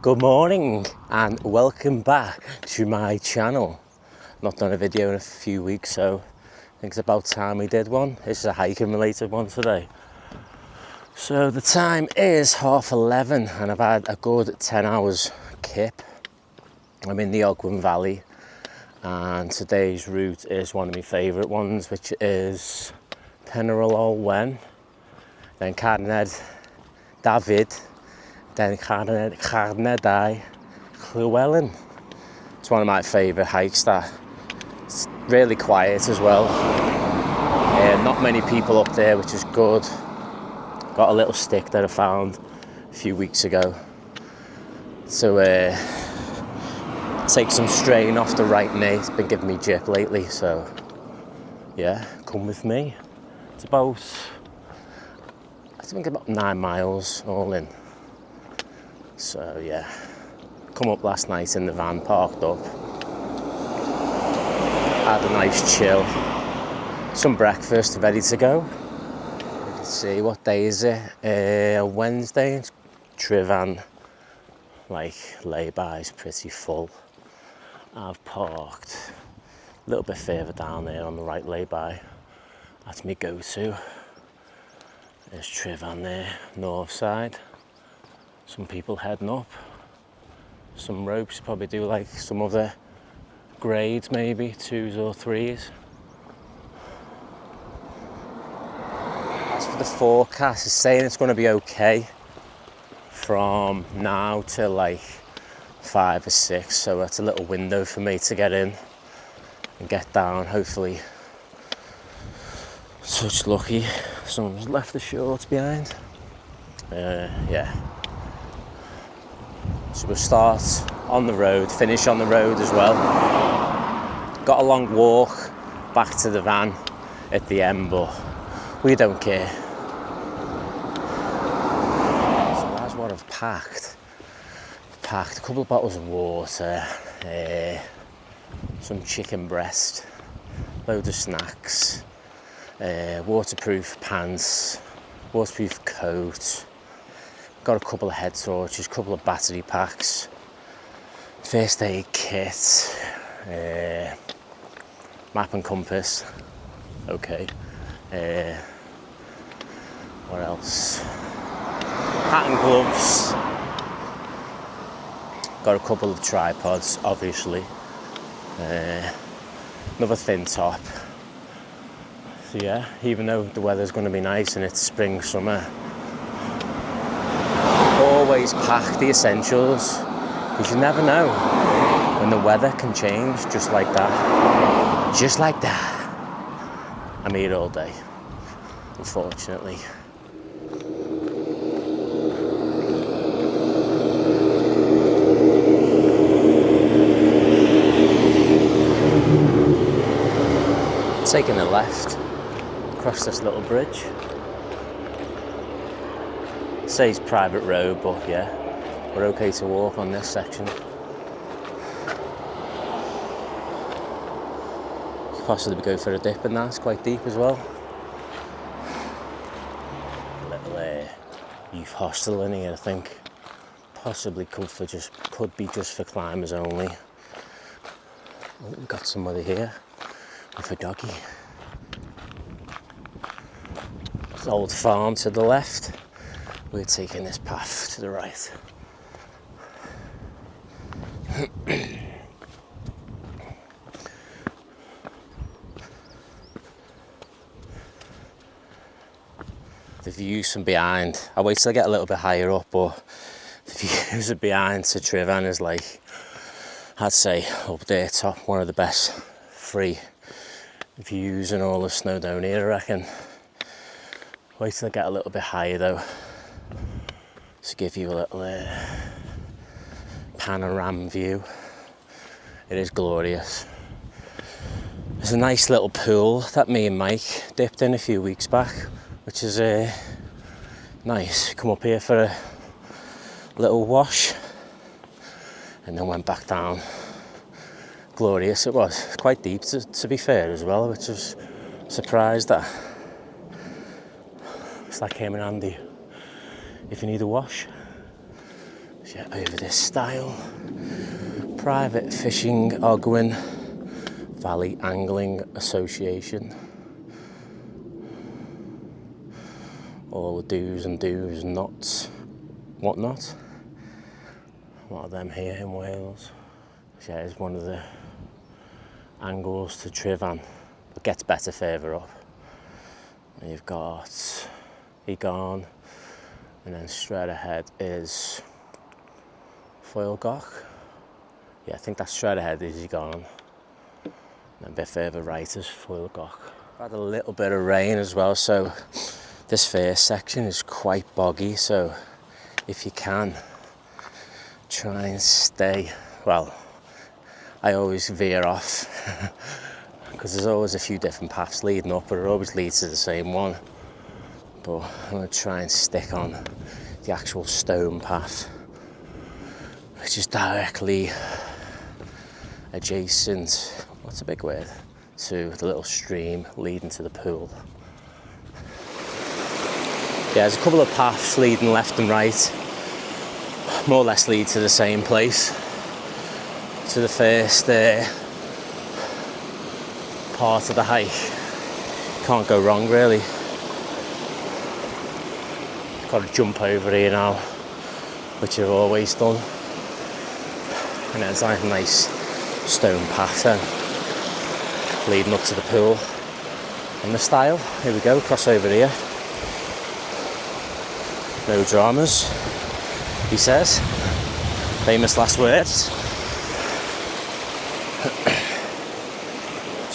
Good morning and welcome back to my channel. Not done a video in a few weeks, so I think it's about time we did one. This is a hiking related one today. So the time is 11:30 and I've had a good 10 hours kip. I'm in the Ogwen Valley and today's route is one of my favourite ones, which is Pen Yr Ole Wen, then Carnedd Dafydd, then Carnedd Llewelyn. It's one of my favourite hikes. That it's really quiet as well. Not many people up there, which is good. Got a little stick that I found a few weeks ago to take some strain off the right knee. It's been giving me jip lately, so yeah, come with me. It's about, I think about 9 miles all in. So yeah, come up last night in the van, parked up, had a nice chill, some breakfast ready to go. Let's see, what day is it? Wednesday. Trivan, like lay-by is pretty full. I've parked a little bit further down there on the right lay-by. That's me go-to. There's Trivan there, north side. Some people heading up. Some ropes, probably do like some other grades, maybe 2s or 3s. As for the forecast, it's saying it's going to be okay from now till like 5 or 6, so that's a little window for me to get in and get down. Hopefully, such lucky, someone's left the shorts behind. Yeah. So we'll start on the road, finish on the road as well. Got a long walk back to the van at the end, but we don't care. So that's what I've packed. Packed a couple of bottles of water, some chicken breast, loads of snacks, waterproof pants, waterproof coat. Got a couple of head torches, a couple of battery packs, first aid kit, map and compass. Okay. What else? Hat and gloves. Got a couple of tripods, obviously. Another thin top. So yeah, even though the weather's going to be nice and it's spring, summer, always pack the essentials, because you never know when the weather can change just like that. Just like that. I'm here all day, unfortunately. Taking a left across this little bridge. It says private road, but yeah, we're okay to walk on this section. Could possibly go for a dip, and that's quite deep as well. A little youth hostel in here, I think. Possibly could be just for climbers only. Oh, we've got somebody here with a doggy. There's an old farm to the left. We're taking this path to the right. The views from behind, I'll wait till I get a little bit higher up, but the views of behind to Trivan is like, I'd say up there top, one of the best free views in all of Snowdonia, I reckon. Wait till I get a little bit higher though, to give you a little panorama view. It is glorious. There's a nice little pool that me and Mike dipped in a few weeks back, which is nice. Come up here for a little wash and then went back down. Glorious it was. It's quite deep to be fair as well, which I was surprised at. So that came in handy if you need a wash. Jet over this style. Private Fishing Ogwen Valley Angling Association. All the do's and nots, whatnot. What are them here in Wales? Yeah, it's one of the angles to Tryfan. It gets better further up. And you've got Egon, and then straight ahead is Foilgoch. Yeah, I think that's straight ahead is Egon. And a bit further right is Foilgoch. Had a little bit of rain as well, so this first section is quite boggy, so if you can, try and stay, well, I always veer off because there's always a few different paths leading up, but it always leads to the same one. But I'm going to try and stick on the actual stone path, which is directly adjacent, what's a big word, to the little stream leading to the pool. Yeah, there's a couple of paths leading left and right, more or less lead to the same place, to the first part of the hike. Can't go wrong really. Got to jump over here now, which I've always done. And there's like a nice stone path then, leading up to the pool. And the style, here we go, cross over here. No dramas, he says. Famous last words.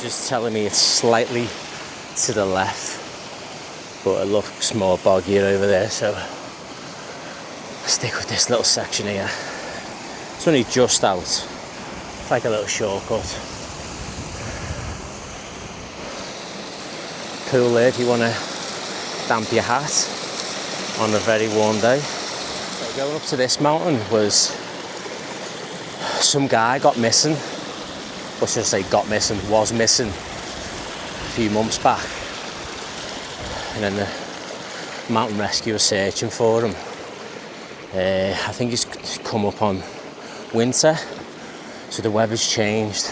Just telling me it's slightly to the left, but it looks more boggier over there, so I'll stick with this little section here. It's only just out. It's like a little shortcut. Pool there if you want to damp your hat on a very warm day. So going up to this mountain was some guy got missing. Or should I say got missing, was missing a few months back. And then the mountain rescue was searching for him. I think he's come up on winter, so the weather's changed.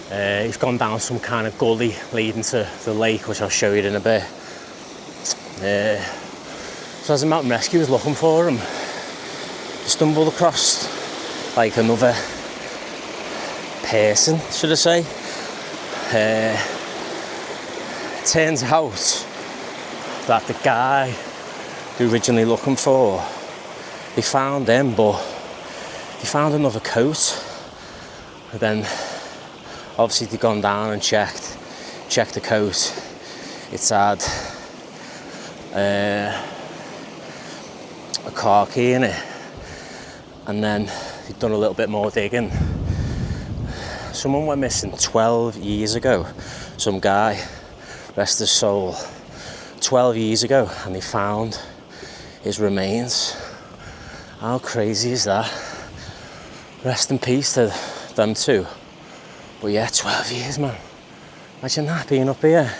He's gone down some kind of gully leading to the lake, which I'll show you in a bit. So as the mountain rescue was looking for him, he stumbled across like another person, should I say. Turns out that the guy they were originally looking for, they found him, but they found another coat. And then obviously they'd gone down and checked the coat. It's had a car key in it, and then they'd done a little bit more digging. Someone went missing 12 years ago, some guy, rest his soul, 12 years ago, and they found his remains. How crazy is that? Rest in peace to them too. But yeah, 12 years, man. Imagine that, being up here.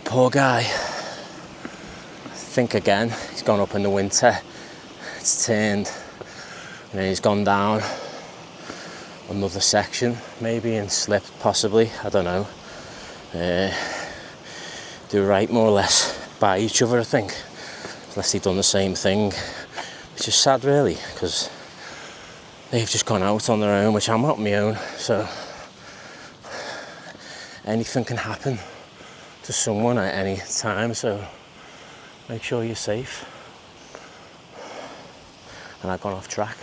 Poor guy. I think again, he's gone up in the winter, it's turned, and then he's gone down another section, maybe, and slipped possibly, I don't know. They were right more or less by each other, I think, unless they've done the same thing, which is sad really, because they've just gone out on their own, which I'm not on my own, so anything can happen to someone at any time, so make sure you're safe. And I've gone off track.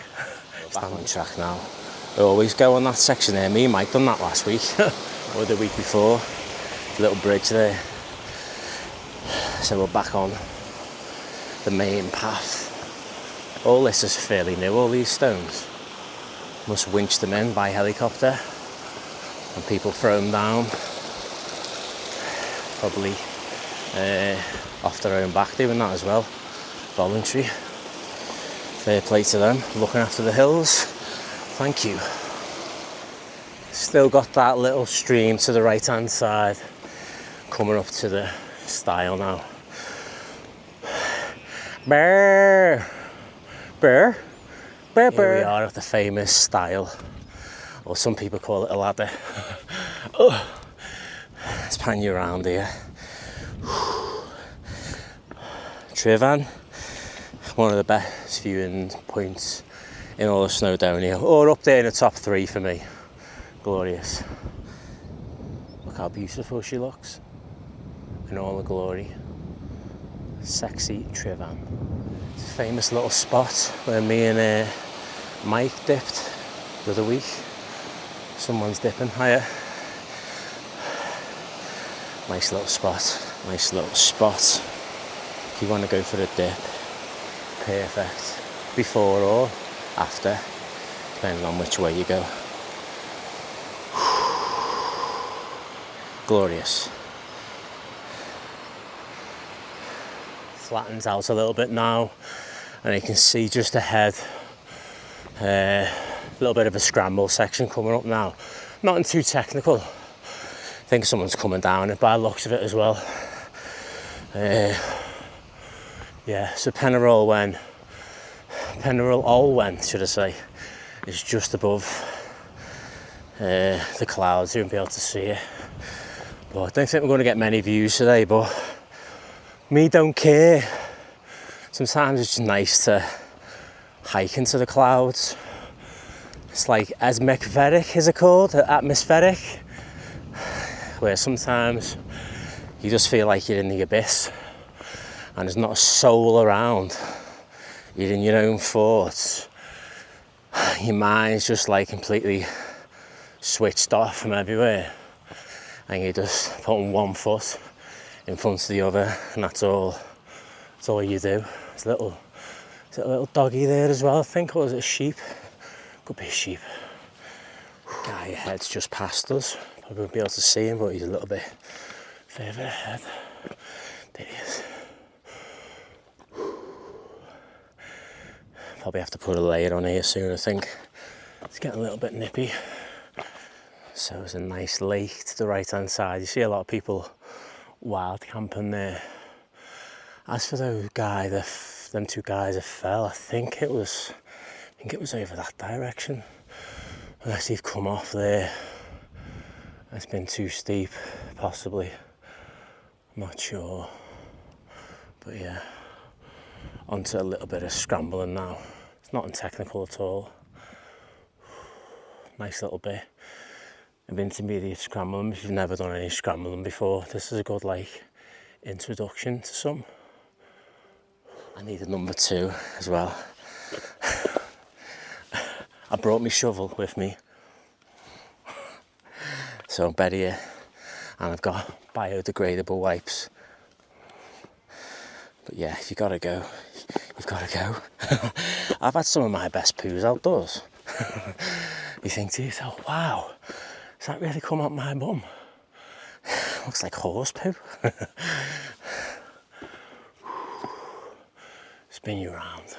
Back on track now. I always go on that section there. Me and Mike done that last week or the week before. Little bridge there. So we're back on the main path. All this is fairly new, all these stones. Must winch them in by helicopter, and people throw them down. Probably off their own back doing that as well. Voluntary. Fair play to them, looking after the hills. Thank you. Still got that little stream to the right hand side coming up to the stile now. Bear! Bear! Here we are at the famous stile, or some people call it a ladder. Oh, let's pan you around here. Tryfan, one of the best viewing points in all of Snowdonia, or up there in the top 3 for me. Glorious. Look how beautiful she looks in all the glory. Sexy Tryfan. It's a famous little spot where me and Mike dipped the other week. Someone's dipping higher. Nice little spot, nice little spot. If you want to go for a dip, perfect. Before or after, depending on which way you go. Glorious. Flattens out a little bit now, and you can see just ahead a little bit of a scramble section coming up now. Nothing too technical. I think someone's coming down it by the looks of it as well. Yeah, so Pen Yr Ole Wen, Pen Yr Ole Wen should I say, is just above the clouds. You won't be able to see it. But I don't think we're going to get many views today, but me don't care. Sometimes it's just nice to hike into the clouds. It's like atmospheric, is it called? Atmospheric, where sometimes you just feel like you're in the abyss and there's not a soul around. You're in your own thoughts. Your mind's just like completely switched off from everywhere, and you're just putting one foot in front of the other, and that's all you do. There's a little doggy there as well, I think, or is it a sheep? Could be a sheep. Guy ahead's just past us. Probably won't be able to see him, but he's a little bit further ahead. There he is. Probably have to put a layer on here soon, I think. It's getting a little bit nippy. So there's a nice lake to the right hand side. You see a lot of people wild camping there. As for them two guys that fell, I think it was over that direction. Unless they've come off there. It's been too steep, possibly. I'm not sure. But yeah, onto a little bit of scrambling now. It's nothing technical at all. Nice little bit of intermediate scrambling. If you've never done any scrambling before, this is a good introduction to some. I needed number 2 as well. I brought my shovel with me, so I'm better here, and I've got biodegradable wipes. But yeah, if you gotta go, you've gotta go. I've had some of my best poos outdoors. You think to yourself, wow, has that really come out my bum? Looks like horse poo. Spin you around.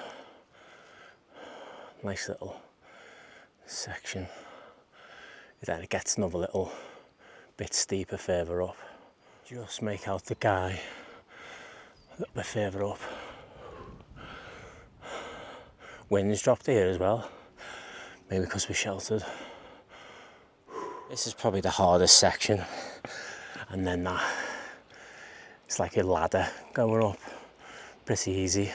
Nice little section. Then it gets another little bit steeper further up. Just make out the guy a little bit further up. Wind's dropped here as well, maybe because we're sheltered. This is probably the hardest section, and then that, it's like a ladder going up, pretty easy.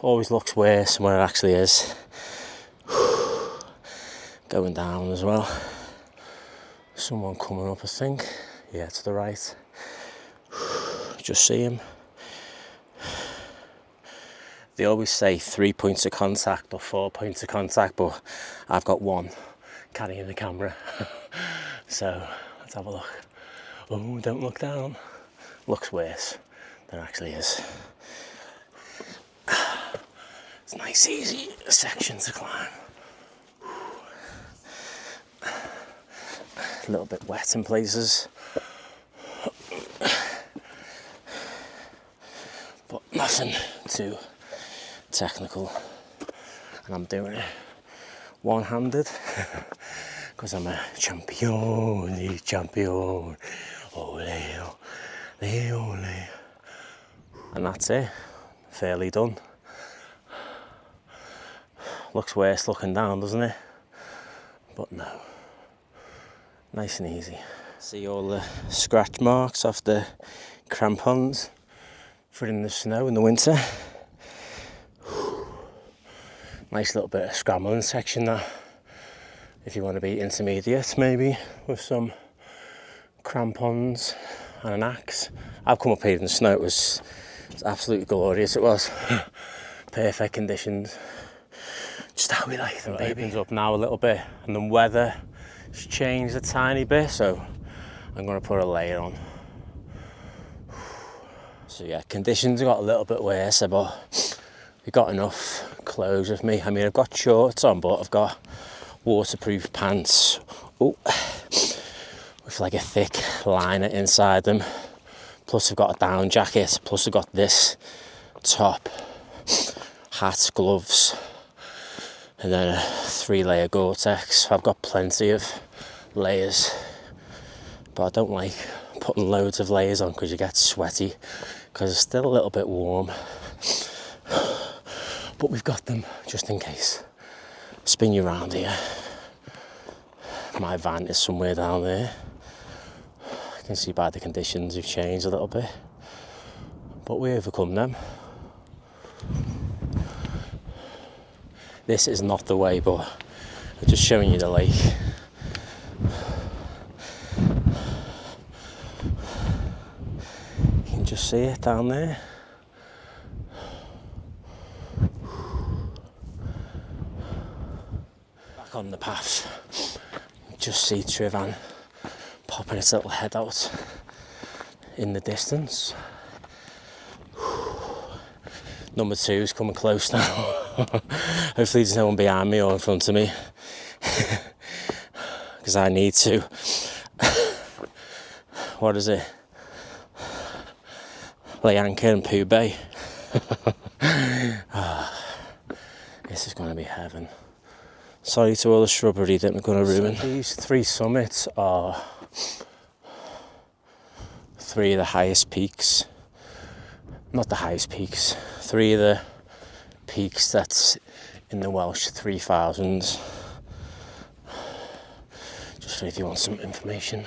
Always looks worse than where it actually is. Going down as well. Someone coming up, I think. Yeah, to the right. Just see him. They always say 3 points of contact or 4 points of contact, but I've got 1 carrying the camera. So let's have a look. Oh, don't look down. Looks worse than it actually is. It's a nice easy section to climb. A little bit wet in places, but nothing too technical, and I'm doing it one-handed because I'm a champion, ole, ole, ole. And that's it, fairly done. Looks worse looking down, doesn't it? But no, nice and easy. See all the scratch marks off the crampons for in the snow in the winter. Nice little bit of scrambling section there. If you want to be intermediate, maybe with some crampons and an axe. I've come up here in the snow, it's absolutely glorious, it was. Perfect conditions. Just how we like them, baby. It opens up now a little bit, and the weather has changed a tiny bit, so I'm going to put a layer on. So yeah, conditions got a little bit worse, but we've got enough clothes with me. I mean, I've got shorts on, but I've got waterproof pants. Oh, with like a thick liner inside them. Plus I've got a down jacket. Plus I've got this top, hat, gloves, and then a 3-layer Gore-Tex. I've got plenty of layers, but I don't like putting loads of layers on because you get sweaty, because it's still a little bit warm. But we've got them just in case. Spin you around here. My van is somewhere down there. You can see by the conditions have changed a little bit, but we overcome them. This is not the way, but I'm just showing you the lake. You can just see it down there. Back on the path, just see Trivan popping its little head out in the distance. Number 2's coming close now. Hopefully there's no one behind me or in front of me, because I need to. What is it? Lay anchor in Pooh Bay. This is going to be heaven. Sorry to all the shrubbery that we're going to ruin. So these 3 summits are 3 of the highest peaks. Not the highest peaks. 3 of the peaks that's in the Welsh 3000s. Just for if you want some information.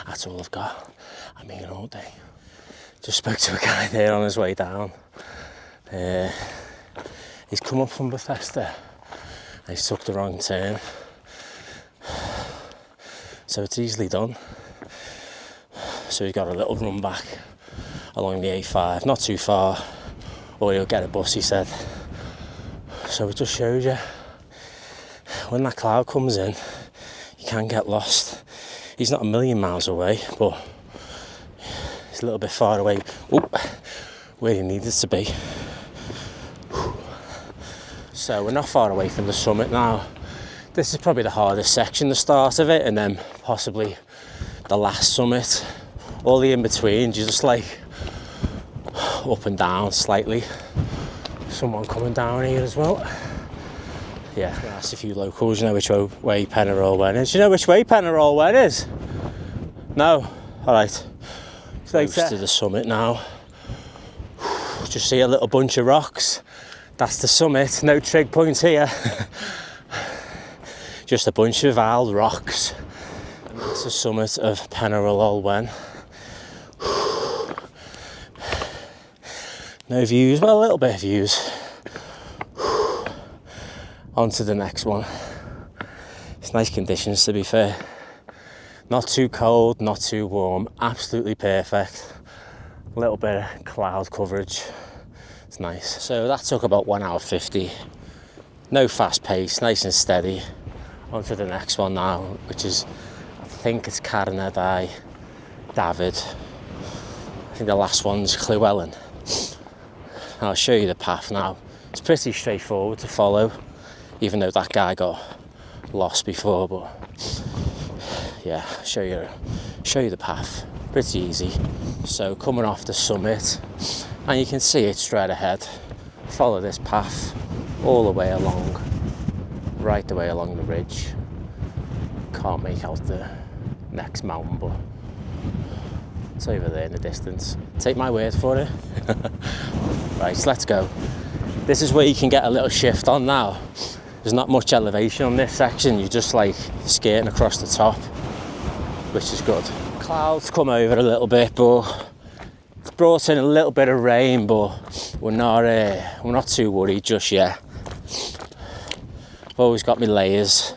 That's all I've got. I mean, all day. Just spoke to a guy there on his way down. He's come up from Bethesda and he's took the wrong turn. So it's easily done. So he's got a little run back along the A5, not too far, or he'll get a bus, he said. So it just shows you, when that cloud comes in, you can get lost. He's not a million miles away, but he's a little bit far away, where he needed to be. So we're not far away from the summit now. This is probably the hardest section, the start of it, and then possibly the last summit. All the in-betweens, you're just like up and down slightly. Someone coming down here as well. Yeah, I asked a few locals, you know which way Pen Yr Ole Wen is. Do you know which way Pen Yr Ole Wen is? No? Alright. Close to the summit now. Just see a little bunch of rocks. That's the summit, no trig point here. Just a bunch of old rocks. And that's the summit of Pen Yr Ole Wen. No views, well, a little bit of views. On to the next one. It's nice conditions, to be fair. Not too cold, not too warm, absolutely perfect. A little bit of cloud coverage. It's nice. So that took about 1 hour 50. No fast pace, nice and steady. On to the next one now, which is, I think it's Carnedd Dafydd. I think the last one's Llewelyn. I'll show you the path now. It's pretty straightforward to follow, even though that guy got lost before, but yeah, show you the path. Pretty easy. So coming off the summit, and you can see it straight ahead. Follow this path all the way along, right the way along the ridge. Can't make out the next mountain, but it's over there in the distance. Take my word for it. Right, let's go. This is where you can get a little shift on now. There's not much elevation on this section, you're just like skating across the top, which is good. Clouds come over a little bit, but it's brought in a little bit of rain, but we're not too worried just yet. I've always got my layers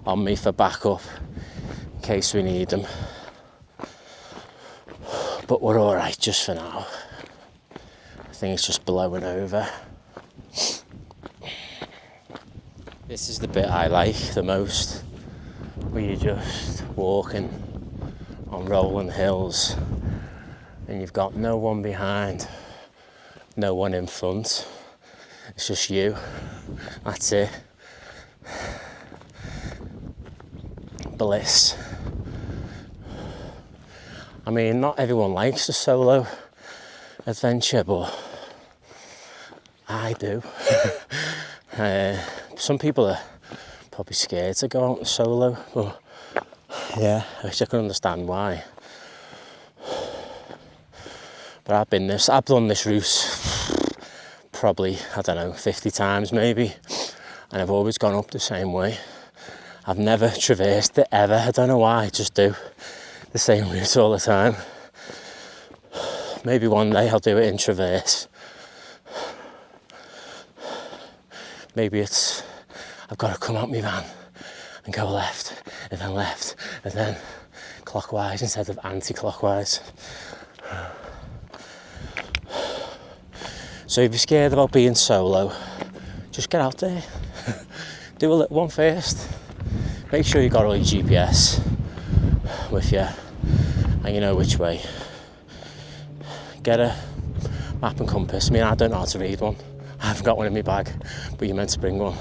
on me for backup in case we need them. But we're all right just for now. I think it's just blowing over. This is the bit I like the most, where you're just walking on rolling hills and you've got no one behind, no one in front. It's just you. That's it. Bliss. I mean, not everyone likes the solo adventure, but I do. Some people are probably scared to go out solo, but yeah, which I can understand why. But I've done this route probably, I don't know, 50 times maybe, and I've always gone up the same way. I've never traversed it ever. I don't know why, I just do the same route all the time. Maybe one day I'll do it in traverse. Maybe it's I've got to come out my van and go left and then clockwise instead of anti-clockwise. So if you're scared about being solo, just get out there. Do a little one first. Make sure you've got all your GPS with you and you know which way. Get a map and compass. I mean, I don't know how to read one. I haven't got one in my bag, but you're meant to bring one.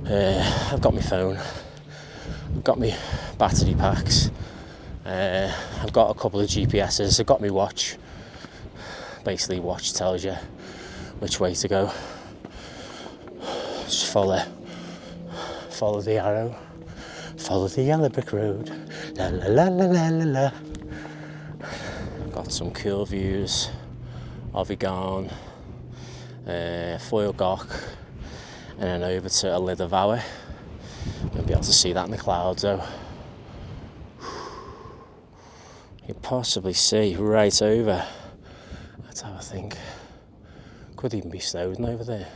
I've got my phone. I've got my battery packs. I've got a couple of GPSs. I've got my watch. Basically, watch tells you which way to go. Just follow the arrow. Follow the yellow brick road. La la la la la la la. Got some cool views of Igarn, Foyle Gach, and then over to Alida Valley. You'll be able to see that in the clouds though. You possibly see right over. That's how I think. Could even be Snowdon over there.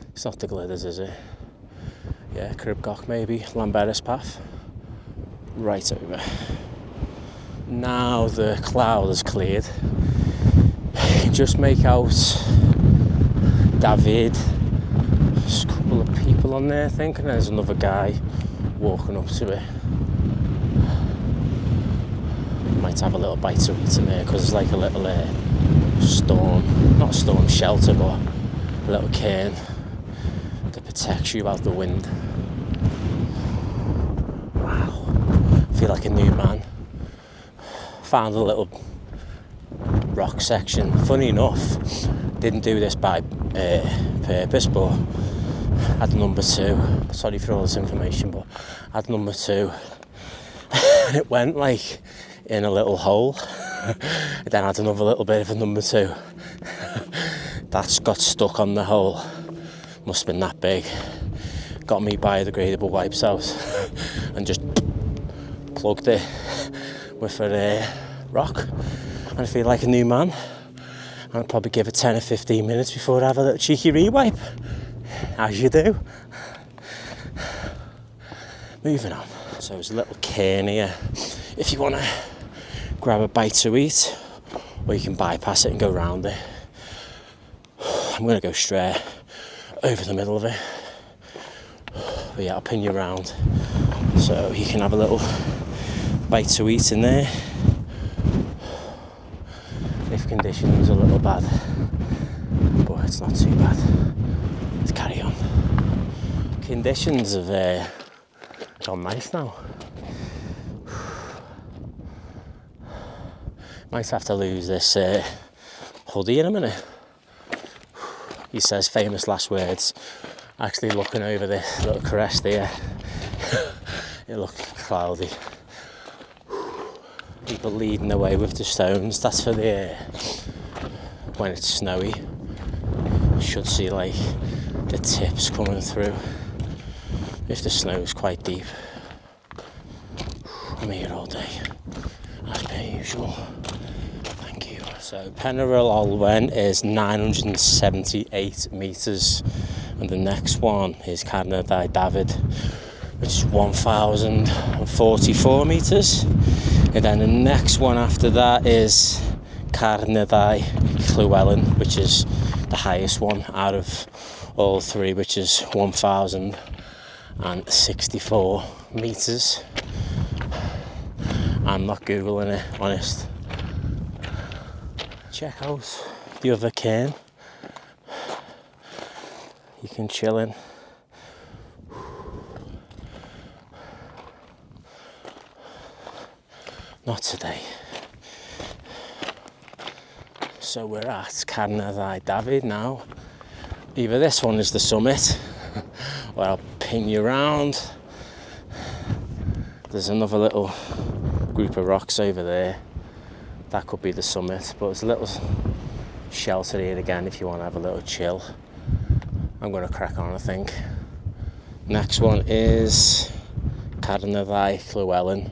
It's not the Glidders, is it? Yeah, Cribgoch maybe, Lamberis Path. Right over. Now the cloud has cleared. You can just make out David. There's a couple of people on there, I think, and there's another guy walking up to it. Might have a little bite to eat in there because there's like a little not a storm shelter, but a little cairn that protects you out the wind. Wow, I feel like a new man. Found a little rock section. Funny enough, didn't do this by purpose, but had number 2. Sorry for all this information, but had number 2, and it went like in a little hole. And then had another little bit of a number 2. That's got stuck on the hole. Must have been that big. Got me biodegradable wipes out and just plugged it with a rock. And I feel like a new man. I'll probably give it 10 or 15 minutes before I have a little cheeky re-wipe. As you do. Moving on. So there's a little cairn here. If you want to grab a bite to eat, or you can bypass it and go round it. I'm going to go straight over the middle of it. But yeah, I'll pin you around so you can have a little bite to eat in there. If conditions are a little bad, but it's not too bad. Let's carry on. Conditions have gone nice now. Might have to lose this hoodie in a minute. He says famous last words. Actually looking over this little crest here. It looks cloudy. People leading the way with the stones. That's for the when it's snowy. Should see like the tips coming through if the snow is quite deep. I'm here all day, as per usual. Thank you. So Pen Yr Ole Wen is 978 metres, and the next one is Carnedd Dafydd, which is 1,044 metres. And then the next one after that is Carnedd Llewelyn, which is the highest one out of all three, which is 1,064 metres. I'm not googling it, honest. Check out the other cairn. You can chill in. Not today. So we're at Carnedd Dafydd now. Either this one is the summit, or I'll ping you around. There's another little group of rocks over there. That could be the summit, but it's a little shelter here again if you want to have a little chill. I'm going to crack on, I think. Next one is Carnedd Llewelyn,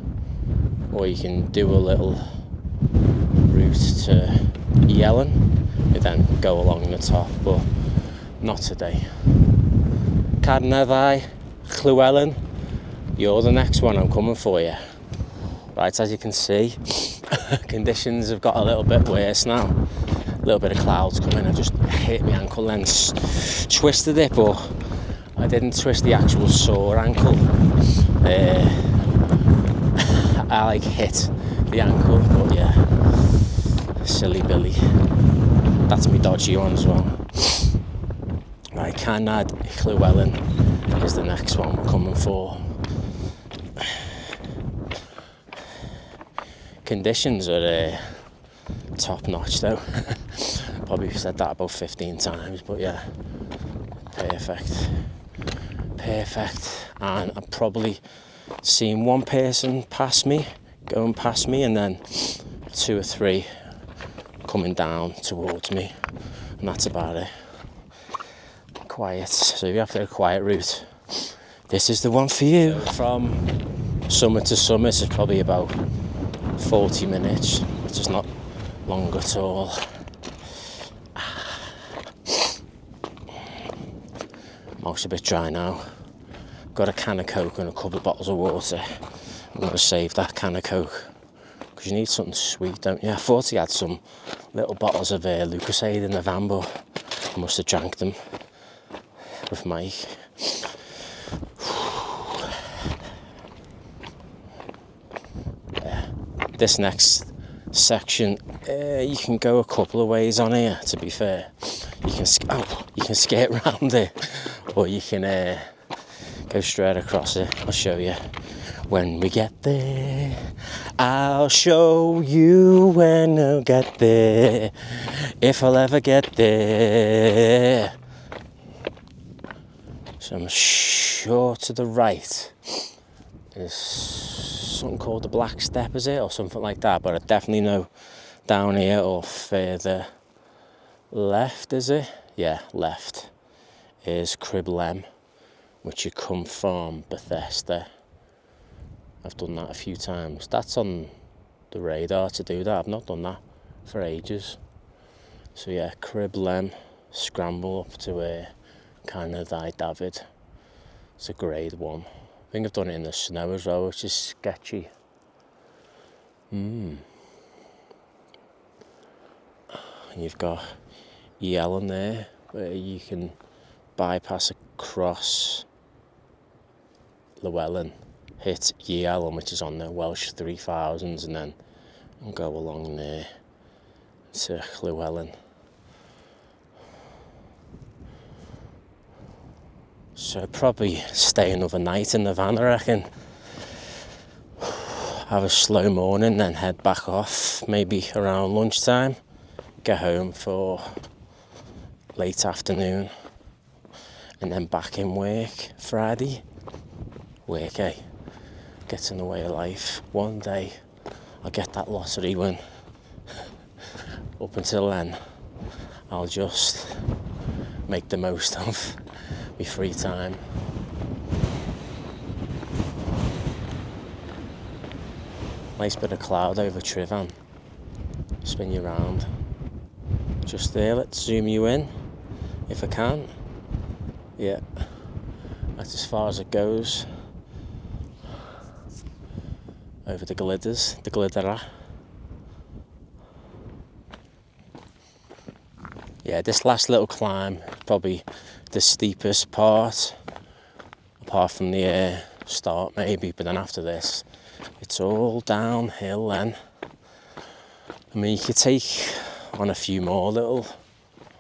or you can do a little route to Llewelyn and then go along the top, but not today. Carnedd Llewelyn, you're the next one, I'm coming for you. Right, as you can see, conditions have got a little bit worse now. A little bit of clouds coming. I just hit my ankle and twisted it, but I didn't twist the actual sore ankle. I like hit the ankle, but yeah, silly Billy. That's me dodgy one as well. Right, Carnedd Llewelyn is the next one we're coming for. Conditions are top notch though. Probably said that about 15 times, but yeah, perfect. And I've probably seen one person going past me, and then 2 or 3 coming down towards me, and that's about it. Quiet. So if you have to go a quiet route, this is the one for you. From summit to summit is probably about 40 minutes, which is not long at all. Mouth's a bit dry now. Got a can of Coke and a couple of bottles of water. I'm going to save that can of Coke because you need something sweet, don't you? I thought he had some little bottles of Lucasade in the van, but I must have drank them with Mike. This next section, you can go a couple of ways on here, to be fair. You can skate around it, or you can go straight across it. I'll show you when we get there. I'll show you when I'll get there, if I'll ever get there. So I'm sure to the right is something called the Black Step, is it, or something like that, but I definitely know down here or further left, is it? Yeah, left is Ridgeline, which you come from Bethesda. I've done that a few times. That's on the radar to do that. I've not done that for ages. So yeah, Ridgeline, scramble up to Carnedd Dafydd. It's a grade 1. I think I've done it in the snow as well, which is sketchy. And you've got Llewelyn there, where you can bypass across Llewelyn, hit Llewelyn, which is on the Welsh 3000s, and then go along there to Llewelyn. So probably stay another night in the van, I reckon. Have a slow morning, then head back off, maybe around lunchtime. Get home for late afternoon, and then back in work Friday. Work, gets in the way of life. One day I'll get that lottery win. Up until then, I'll just make the most of my free time. Nice bit of cloud over Trivan. Spin you round. Just there, let's zoom you in if I can. Yeah, that's as far as it goes. Over the glidera. Yeah, this last little climb, probably the steepest part, apart from the start maybe, but then after this, it's all downhill then. I mean, you could take on a few more little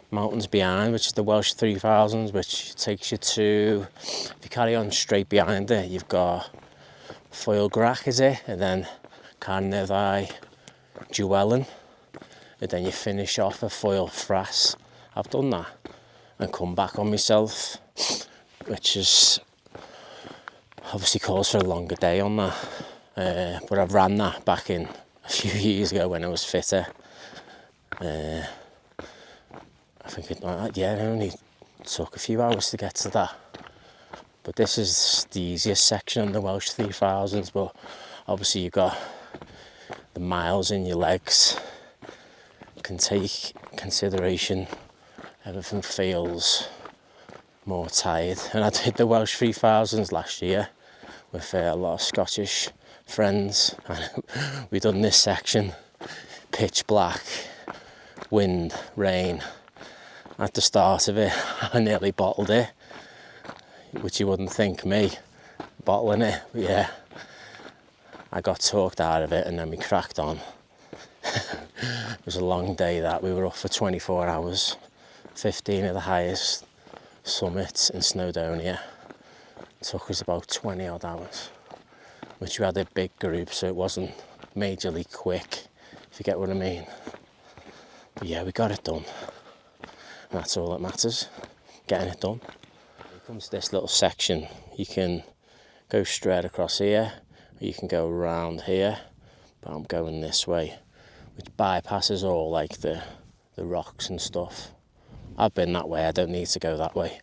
mountains behind, which is the Welsh 3000s, which takes you to, if you carry on straight behind it, you've got Foel Grach, is it? And then Carnedd Llewelyn. And then you finish off at Foel Fras. I've done that and come back on myself, which is obviously calls for a longer day on that. But I've ran that back in a few years ago when I was fitter. I think it only took a few hours to get to that. But this is the easiest section on the Welsh 3000s, but obviously you've got the miles in your legs. Can take consideration, everything feels more tired. And I did the Welsh 3000s last year with a lot of Scottish friends, and we done this section, pitch black, wind, rain. At the start of it, I nearly bottled it, which you wouldn't think me bottling it, but yeah, I got talked out of it and then we cracked on. It was a long day that. We were up for 24 hours, 15 of the highest summits in Snowdonia. It took us about 20 odd hours, which we had a big group, so it wasn't majorly quick, if you get what I mean. But yeah, we got it done. And that's all that matters, getting it done. When it comes to this little section, you can go straight across here, or you can go around here, but I'm going this way, which bypasses all like the rocks and stuff. I've been that way, I don't need to go that way.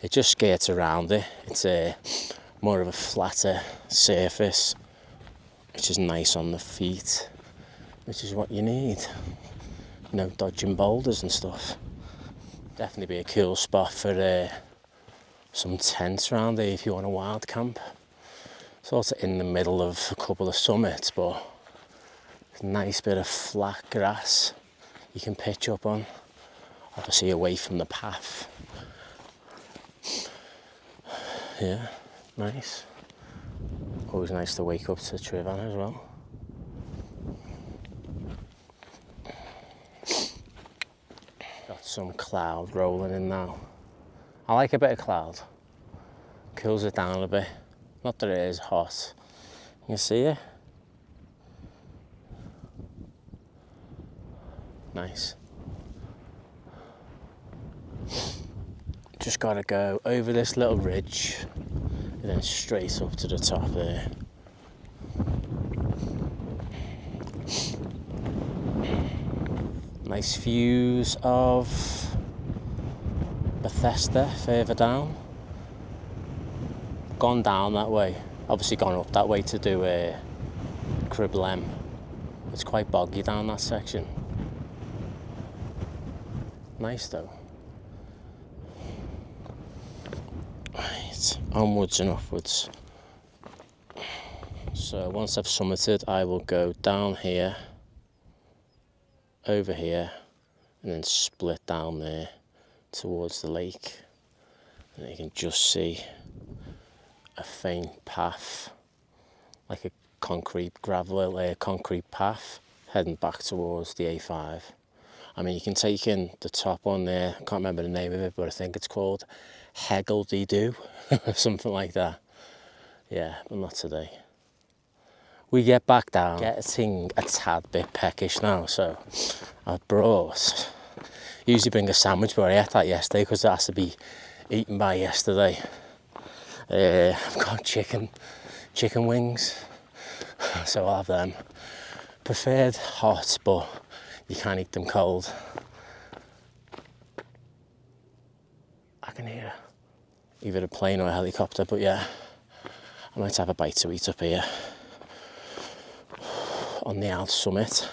It just skirts around it. It's more of a flatter surface, which is nice on the feet, which is what you need. No dodging boulders and stuff. Definitely be a cool spot for some tents around here if you want a wild camp. Sort of in the middle of a couple of summits, but it's a nice bit of flat grass you can pitch up on, obviously away from the path. Yeah, nice. Always nice to wake up to Trivan as well. Got some cloud rolling in now. I like a bit of cloud. Cools it down a bit. Not that it is hot. You can see it. Nice. Just gotta go over this little ridge and then straight up to the top there. Nice views of Bethesda further down. Gone down that way, obviously gone up that way to do Cribblem. It's quite boggy down that section. Nice though. Right, onwards and upwards. So once I've summited, I will go down here, over here, and then split down there towards the lake. And you can just see a faint path, like a concrete path heading back towards the A5. I mean, you can take in the top one there, I can't remember the name of it, but I think it's called Heggle-de-Doo, something like that. Yeah, but not today. We get back down, getting a tad bit peckish now, so I've brought, usually bring a sandwich, but I ate that yesterday because it has to be eaten by yesterday. I've got chicken wings, so I'll have them. Preferred hot, but you can't eat them cold. can hear either a plane or a helicopter, but yeah, I might have a bite to eat up here on the out summit.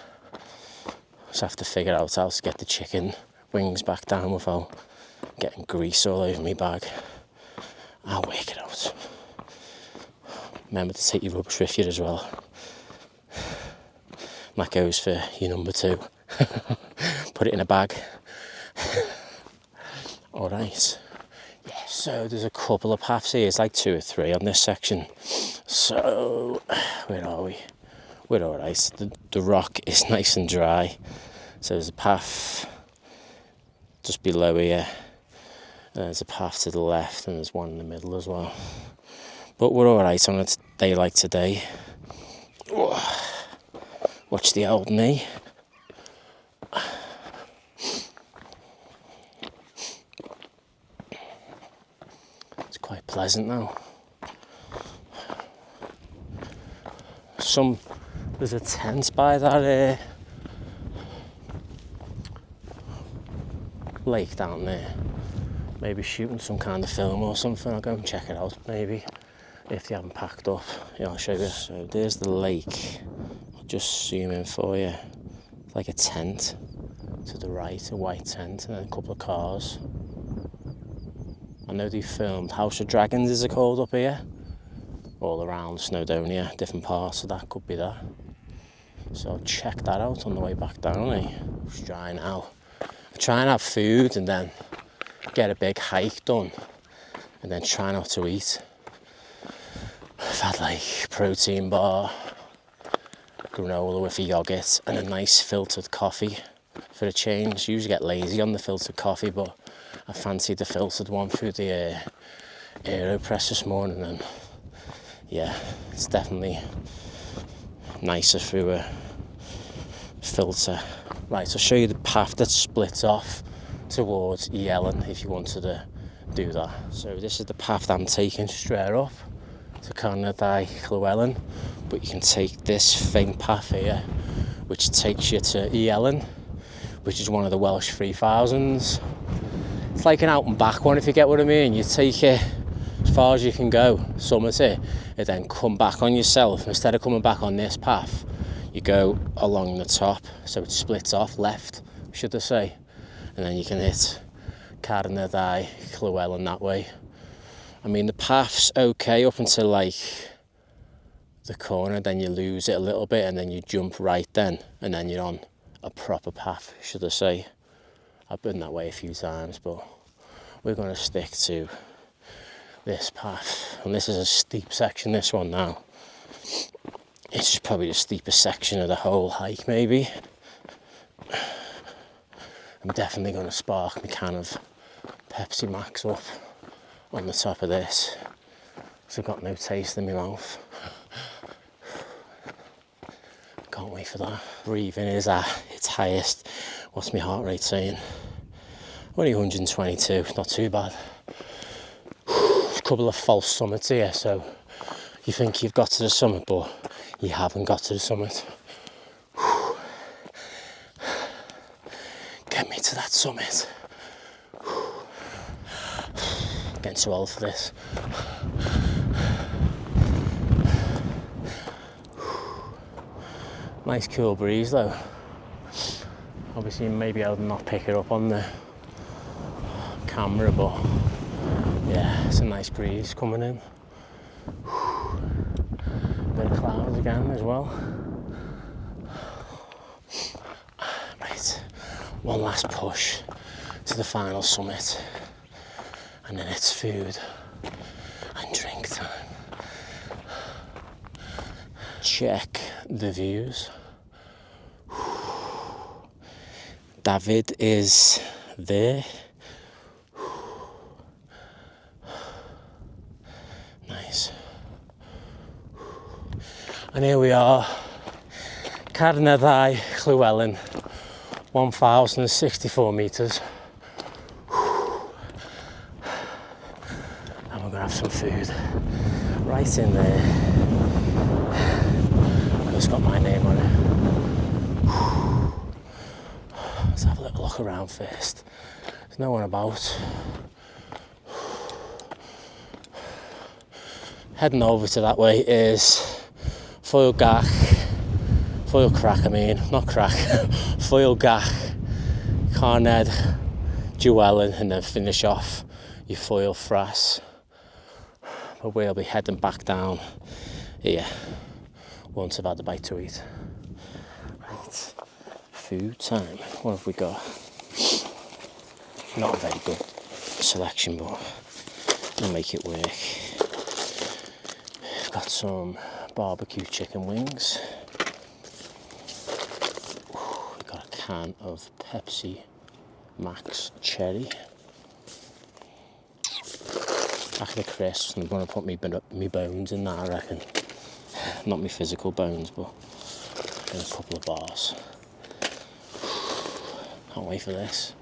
Just have to figure out how to get the chicken wings back down without getting grease all over my bag. I'll work it out. Remember to take your rubbish with you as well. And that goes for your number 2. Put it in a bag. Alright. Yeah, so there's a couple of paths here. It's like 2 or 3 on this section. So, where are we? We're alright. The rock is nice and dry. So there's a path just below here. And there's a path to the left and there's one in the middle as well. But we're alright on a day like today. Watch the old knee. It's quite pleasant now. There's a tent by that lake down there. Maybe shooting some kind of film or something. I'll go and check it out maybe. If they haven't packed up, yeah, I'll show you. So there's the lake. I'll just zoom in for you. It's like a tent to the right, a white tent, and then a couple of cars. I know they filmed House of Dragons, is it called, up here? All around Snowdonia, different parts of that could be that. So I'll check that out on the way back down, eh? Just try now. I try and have food and then get a big hike done and then try not to eat. I've had like protein bar, granola with a yoghurt and a nice filtered coffee for a change. Usually get lazy on the filtered coffee, but I fancied the filtered one through the AeroPress this morning, and yeah, it's definitely nicer through a filter. Right, I'll show you the path that splits off towards Llewelyn if you wanted to do that. So this is the path that I'm taking straight up to Carnedd Llewelyn, but you can take this faint path here which takes you to Llewelyn, which is one of the Welsh 3000s. It's like an out and back one, if you get what I mean. You take it as far as you can go, summit it, and then come back on yourself. Instead of coming back on this path, you go along the top, so it splits off left, should I say, and then you can hit Carnedd Llewelyn that way. I mean, the path's okay up until like the corner, then you lose it a little bit and then you jump right then, and then you're on a proper path, should I say. I've been that way a few times, but we're going to stick to this path. And this is a steep section, this one now. It's just probably the steepest section of the whole hike, maybe. I'm definitely going to spark my can of Pepsi Max up on the top of this, because I've got no taste in my mouth. Can't wait for that. Breathing is at its highest. What's my heart rate saying? Only 122, not too bad. A couple of false summits here, so you think you've got to the summit, but you haven't got to the summit. Get me to that summit. Getting too old for this. Nice cool breeze though. Obviously maybe I'll not pick it up on the camera, but yeah, it's a nice breeze coming in. Bit of clouds again as well. Right, one last push to the final summit, and then it's food and drink time. Check the views. David is there. Nice. And here we are, Carnedd Llewelyn, 1,064 metres. And we're going to have some food right in there. It's got my name on it. Let's have a little look around first. There's no one about. Heading over to that way is foil crack, foil gach, Carnedd Llewelyn, and then finish off your foil frass. But we'll be heading back down here once I've had a bite to eat. Right, food time. What have we got? Not a very good selection, but we'll make it work. Got some barbecue chicken wings. Got a can of Pepsi Max Cherry. Back of the crisps, and I'm going to put me bones in that, I reckon. Not my physical bones, but in a couple of bars. Can't wait for this.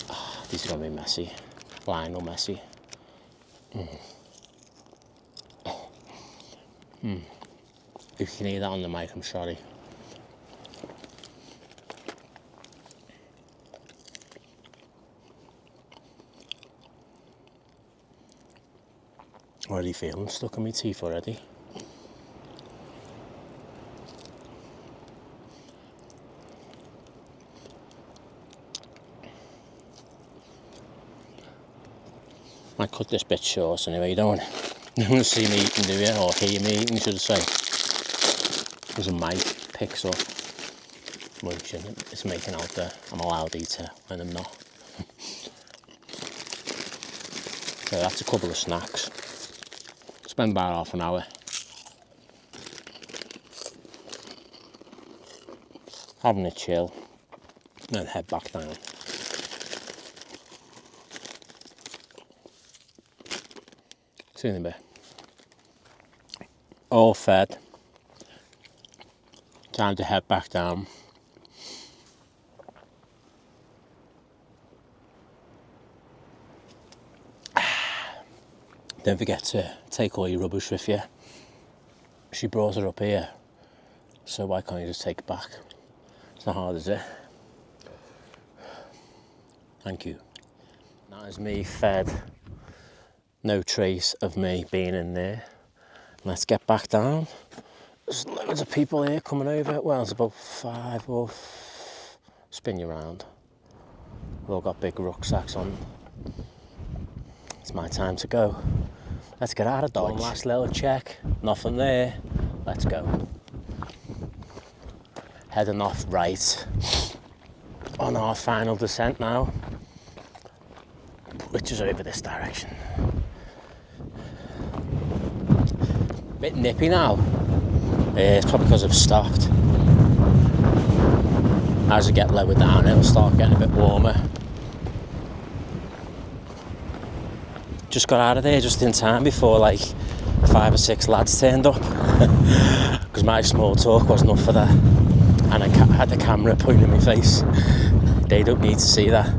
Oh, these are going to be messy. Lionel messy. If you can hear that on the mic, I'm sorry. Already feeling stuck in my teeth already. Might cut this bit short anyway, you don't want to see me eating, do you? Or hear me eating, should I say. There's a mic picks up munching, it's making out there. I'm a loud eater when I'm not. So that's a couple of snacks. Spend about half an hour having a chill, and then head back down. See you in a bit. All fed. Time to head back down. Don't forget to take all your rubbish with you. She brought it up here, so why can't you just take it back? It's not hard, is it? Thank you. That is me fed. No trace of me being in there. Let's get back down. There's loads of people here coming over. Well, there's about 5 or spin you around. We've all got big rucksacks on. It's my time to go. Let's get out of Dodge. One last little check. Nothing there. Let's go. Heading off right on our final descent now, which is over this direction. Bit nippy now. It's probably because I've stopped. As I get lower down, it'll start getting a bit warmer. Just got out of there just in time before like 5 or 6 lads turned up, because my small talk wasn't enough for that, and I had the camera pointing in my face. They don't need to see that.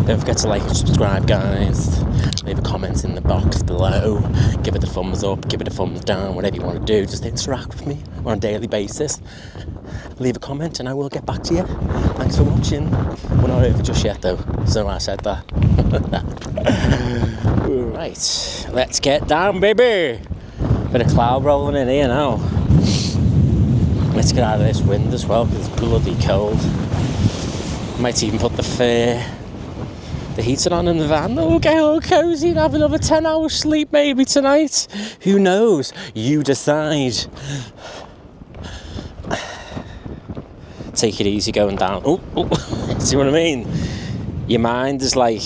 Don't forget to like and subscribe, guys. Leave a comment in the box below. Give it a thumbs up, give it a thumbs down, whatever you want to do. Just interact with me on a daily basis. Leave a comment and I will get back to you. Thanks for watching. We're not over just yet though, so I said that. Right, let's get down, baby. Bit of cloud rolling in here now. Let's get out of this wind as well, because it's bloody cold. Might even put the heater on in the van. Oh, get all cozy and have another 10 hours sleep maybe tonight. Who knows? You decide. Take it easy going down. Oh. See what I mean? Your mind is like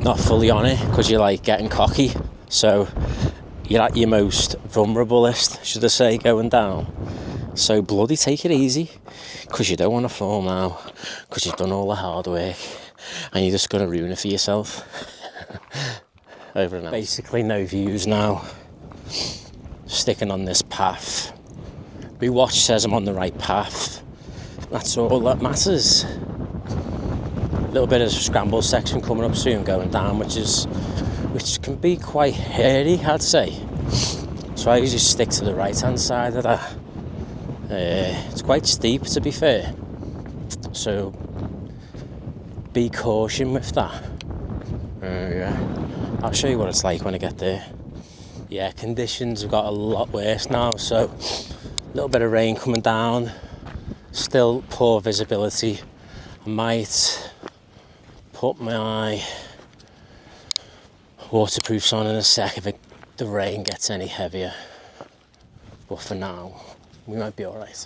not fully on it because you're like getting cocky. So you're at your most vulnerablest, should I say, going down. So bloody take it easy, because you don't want to fall now, because you've done all the hard work and you're just going to ruin it for yourself. Over and out. Basically no views now. Sticking on this path. My watch says I'm on the right path. That's all that matters. A little bit of scramble section coming up soon going down, which can be quite hairy, I'd say. So I usually stick to the right hand side of that. It's quite steep, to be fair, so be caution with that. Yeah, I'll show you what it's like when I get there. Yeah, conditions have got a lot worse now, so a little bit of rain coming down, still poor visibility. I might put my waterproofs on in a sec if the rain gets any heavier, but for now we might be alright.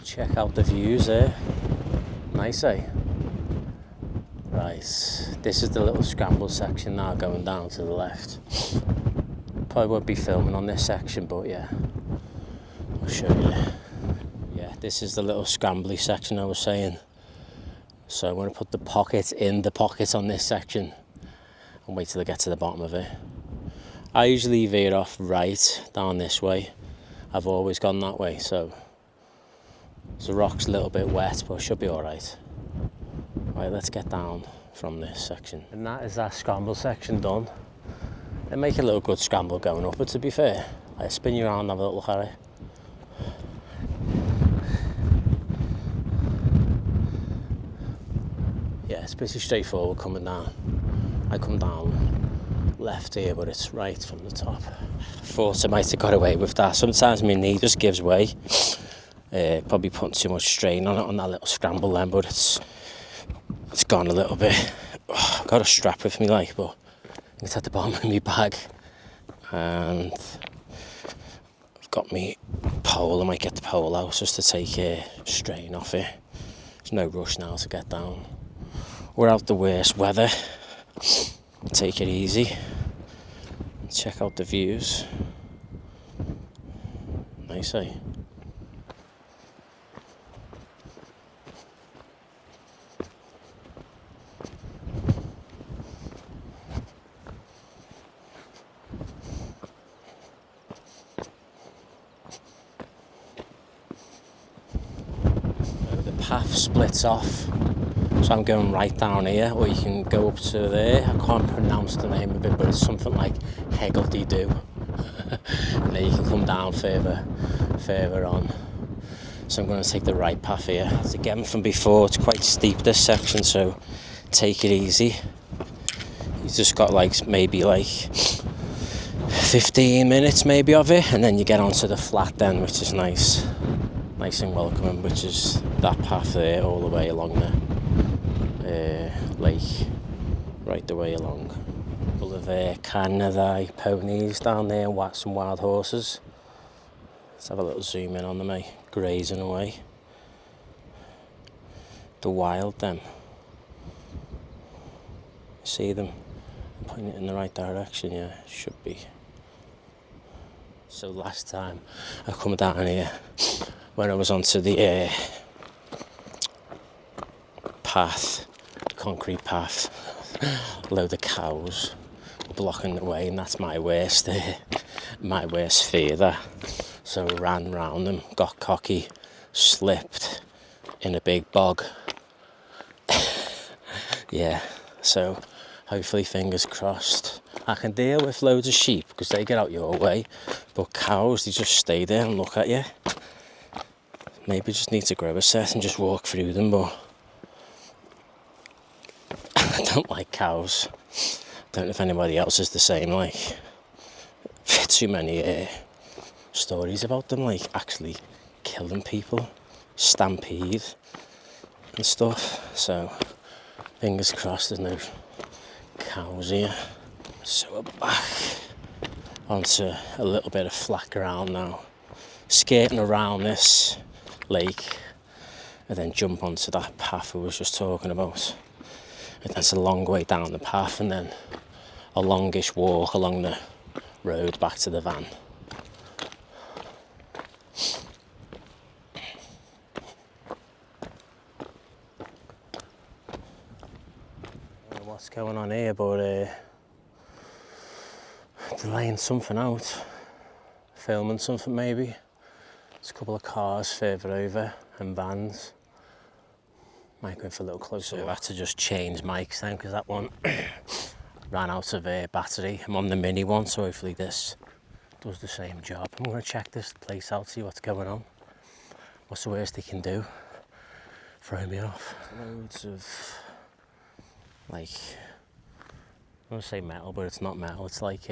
Check out the views there, nice, eh? Right, this is the little scramble section now going down to the left. Probably won't be filming on this section, but yeah, I'll show you. Yeah, this is the little scrambly section I was saying. So I'm going to put the pocket in the pocket on this section and wait till I get to the bottom of it. I usually veer off right down this way. I've always gone that way, so the rock's a little bit wet, but it should be alright. Right, let's get down from this section. And that is that scramble section done. They make a little good scramble going up, but to be fair, I spin you around and have a little look at it. Yeah, it's pretty straightforward coming down. I come down left here, but it's right from the top. Thought I might have got away with that. Sometimes my knee just gives way. Probably putting too much strain on it on that little scramble then, but it's gone a little bit. I've got a strap with me, like, but it's at the bottom of my bag, and I've got me pole. I might get the pole out just to take strain off it. There's no rush now to get down. We're out the worst weather. Take it easy. Check out the views. Nice, eh? Path splits off, so I'm going right down here, or you can go up to there. I can't pronounce the name of it, but it's something like Heggledy-Doo. And then you can come down further on. So I'm going to take the right path here. As again from before, it's quite steep this section, so take it easy. You've just got maybe 15 minutes maybe of it, and then you get onto the flat then, which is nice and welcoming, which is that path there all the way along the lake, right the way along. A couple of Carnedd ponies down there and some wild horses. Let's have a little zoom in on them, grazing away. The wild them. See them? I'm pointing it in the right direction, yeah, should be. So last time I come down here, when I was onto the path, concrete path, a load of cows blocking the way, and that's my worst fear, that. So ran round them, got cocky, slipped in a big bog. Yeah, so hopefully, fingers crossed, I can deal with loads of sheep because they get out your way, but cows, they just stay there and look at you. Maybe just need to grow a set and just walk through them, but I don't like cows. Don't know if anybody else is the same, too many stories about them, actually killing people, stampede and stuff, so fingers crossed there's no cows here. So we're back onto a little bit of flat ground now, skating around this lake and then jump onto that path we was just talking about. And that's a long way down the path and then a longish walk along the road back to the van. I don't know what's going on here, but delaying something out, filming something maybe. There's a couple of cars further over and vans. Might go for a little closer. So I had to just change mics then because that one ran out of battery. I'm on the mini one, so hopefully this does the same job. I'm going to check this place out, see what's going on. What's the worst they can do? Throw me off. Loads of I want to say metal, but it's not metal. It's like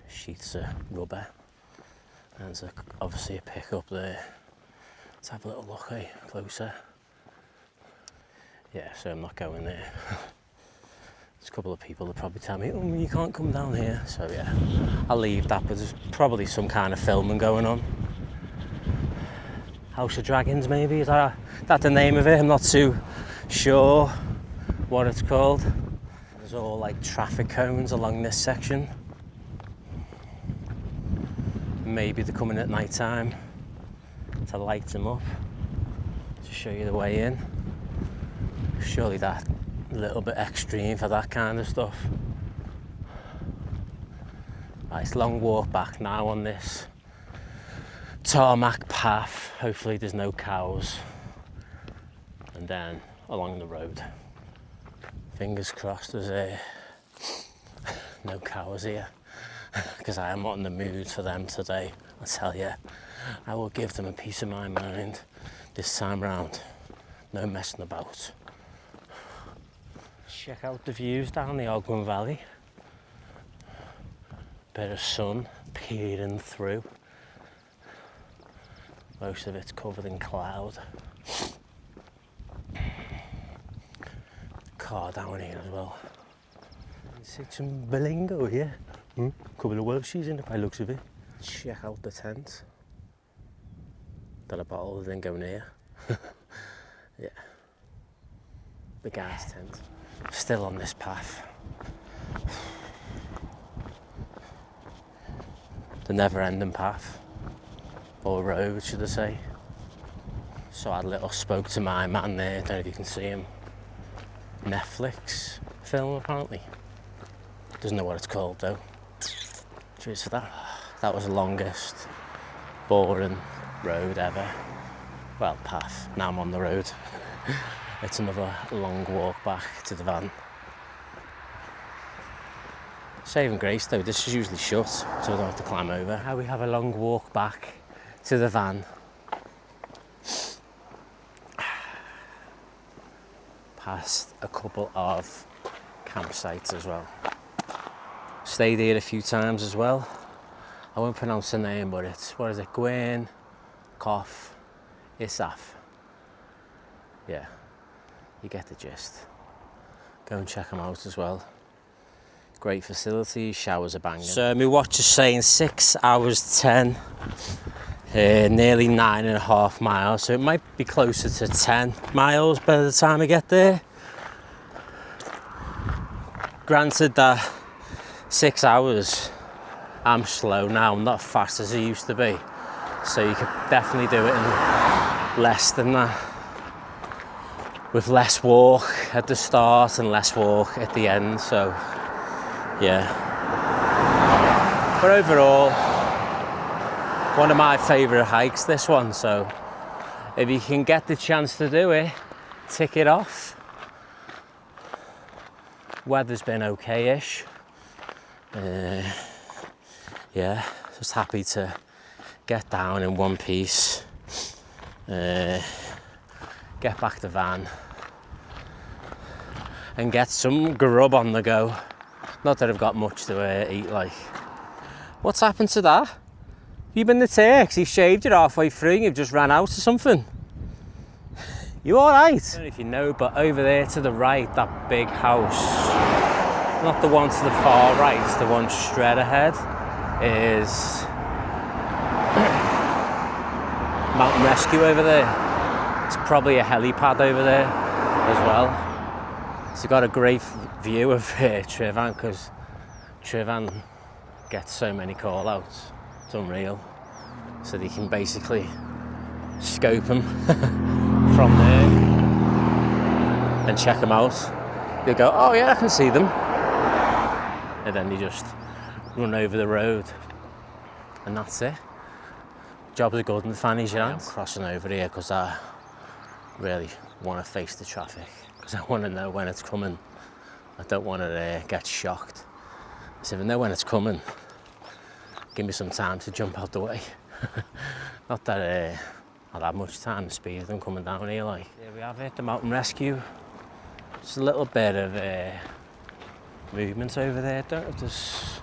sheets of rubber. And there's obviously a pickup there. Let's have a little look, closer. Yeah, so I'm not going there. There's a couple of people that probably tell me, oh, you can't come down here. So yeah, I'll leave that, but there's probably some kind of filming going on. House of Dragons, maybe? Is that the name of it? I'm not too sure what it's called. There's all like traffic cones along this section. Maybe they're coming at night time to light them up, to show you the way in. Surely that a little bit extreme for that kind of stuff. Nice long walk back now on this tarmac path. Hopefully there's no cows. And then along the road. Fingers crossed there's no cows here, because I am not in the mood for them today. I tell you, I will give them a piece of my mind this time round. No messing about. Check out the views down the Ogwen Valley. Bit of sun peering through. Most of it's covered in cloud. Car down here as well. See some bilingo here. Couple of Welshies in it by the looks of it. Check out the tent. Got a bottle that didn't go near. Yeah. The gas tent. Still on this path. The never-ending path. Or road, should I say. So I spoke to my man there, don't know if you can see him. Netflix film, apparently. Doesn't know what it's called though. Cheers for that. That was the longest boring road ever. Well, path. Now I'm on the road. It's another long walk back to the van. Saving grace though, this is usually shut, so I don't have to climb over. Now we have a long walk back to the van. Past a couple of campsites as well. Stayed here a few times as well. I won't pronounce the name, but it's, what is it, Gwen, Cough, Isaf. Yeah, you get the gist. Go and check them out as well. Great facilities, showers are banging. So my watch is saying 6 hours 10, nearly 9.5 miles. So it might be closer to 10 miles by the time I get there. Granted that 6 hours, I'm slow now, I'm not fast as I used to be. So you could definitely do it in less than that. With less walk at the start and less walk at the end, so yeah. But overall, one of my favourite hikes, this one, so if you can get the chance to do it, tick it off. Weather's been okay-ish. Yeah, just happy to get down in one piece, get back to van and get some grub on the go. Not that I've got much to eat, like. What's happened to that? Have you been the Turks? He shaved it halfway through and you've just ran out or something. You alright? I don't know if you know, but over there to the right, that big house, not the one to the far right, the one straight ahead, is Mountain Rescue over there. It's probably a helipad over there as well. So you've got a great view of Tryfan, because Tryfan gets so many call outs. It's unreal. So they can basically scope them from there and check them out. You'll go, oh yeah, I can see them. And then you just run over the road and that's it. Jobs are good and the fanny's your hands. I'm crossing over here because I really want to face the traffic, because I want to know when it's coming. I don't want to get shocked. So if I know when it's coming, give me some time to jump out the way. Not that I'll have much time to speed them coming down here, like. Here we have it, the Mountain Rescue. Just a little bit of movement over there. Don't know if there's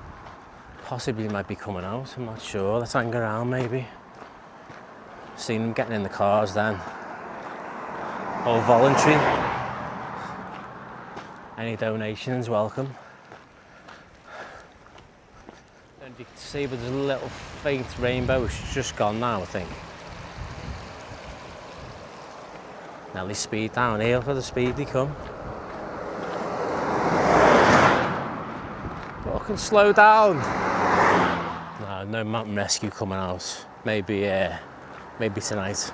possibly might be coming out. I'm not sure. Let's hang around maybe. Seen them getting in the cars then. All voluntary. Any donations welcome. And you can see, but there's a little faint rainbow. It's just gone now, I think. Nearly speed down here. Look at the speed they come. Fucking slow down. No mountain rescue coming out. Maybe tonight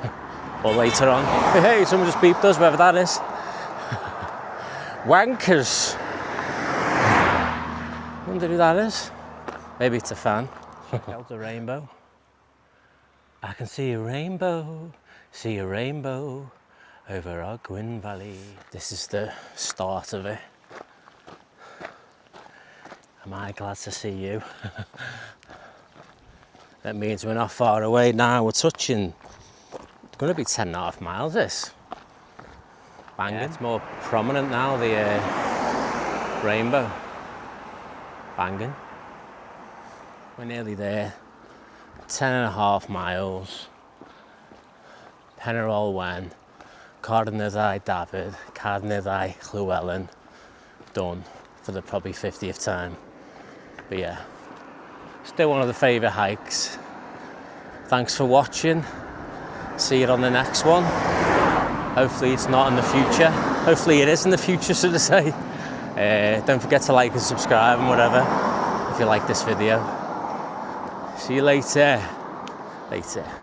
or later on. Hey, someone just beeped us, whoever that is. Wankers. Wonder who that is. Maybe it's a fan. Check out the rainbow. I can see a rainbow over our Gwyn Valley. This is the start of it. Am I glad to see you? That means we're not far away now. We're touching, it's going to be 10.5 miles this. Banging. Yeah, it's more prominent now, the rainbow. Banging. We're nearly there. 10.5 miles. Pen Yr Ole Wen, Carnedd Dafydd, Carnedd Llewelyn. Done for the probably 50th time. But yeah, still one of the favourite hikes. Thanks for watching. See you on the next one. Hopefully it's not in the future. Hopefully it is in the future, so to say. Don't forget to like and subscribe and whatever if you like this video. See you later.